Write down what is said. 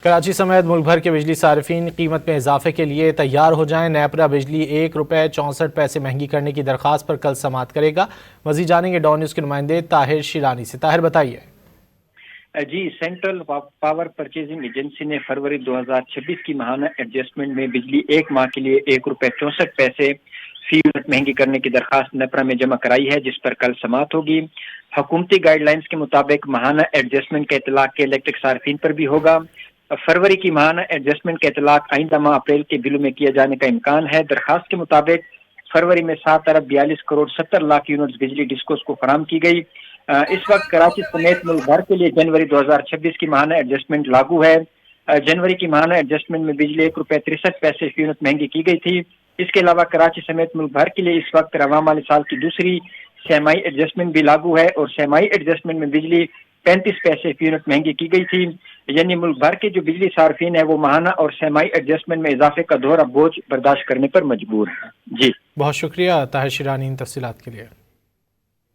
کراچی سمیت ملک بھر کے بجلی صارفین قیمت میں اضافے کے لیے تیار ہو جائیں۔ نیپرا بجلی ₹1.64 مہنگی کرنے کی درخواست پر کل سماعت کرے گا۔ مزید جانیں گے ڈان نیوز کے نمائندے طاہر شیرانی سے۔ طاہر بتائیے۔ جی، سینٹرل پاور پرچیزنگ ایجنسی نے فروری 2026 کی ماہانہ ایڈجسٹمنٹ میں بجلی ایک ماہ کے لیے ₹1.64 فی یونٹ مہنگی کرنے کی درخواست نیپرا میں جمع کرائی ہے، جس پر کل سماعت ہوگی۔ حکومتی گائیڈ لائنز کے مطابق ماہانہ ایڈجسٹمنٹ کا اطلاق کے الیکٹرک صارفین پر بھی ہوگا۔ فروری کی ماہانہ ایڈجسٹمنٹ کا اطلاق آئندہ ماہ اپریل کے بلوں میں کیا جانے کا امکان ہے۔ درخواست کے مطابق فروری میں 7.42 یونٹس بجلی ڈسکوز کو فراہم کی گئی۔ اس وقت کراچی سمیت ملک بھر کے لیے جنوری 2026 کی ماہانہ ایڈجسٹمنٹ لاگو ہے۔ جنوری کی ماہانہ ایڈجسٹمنٹ میں بجلی ₹1.63 فی یونٹ مہنگی کی گئی تھی۔ اس کے علاوہ کراچی سمیت ملک بھر کے لیے اس وقت رواں مالی سال کی دوسری سیمائی ایڈجسٹمنٹ بھی لاگو ہے، اور سیمائی ایڈجسٹمنٹ میں بجلی 35 پیسے فی یونٹ مہنگی کی گئی تھی۔ یعنی ملک بھر کے جو بجلی صارفین ہیں وہ ماہانہ اور سیمائی ایڈجسٹمنٹ میں اضافے کا دوہرا بوجھ برداشت کرنے پر مجبور ہیں۔ جی بہت شکریہ طاہر شیرانی ان تفصیلات کے لیے۔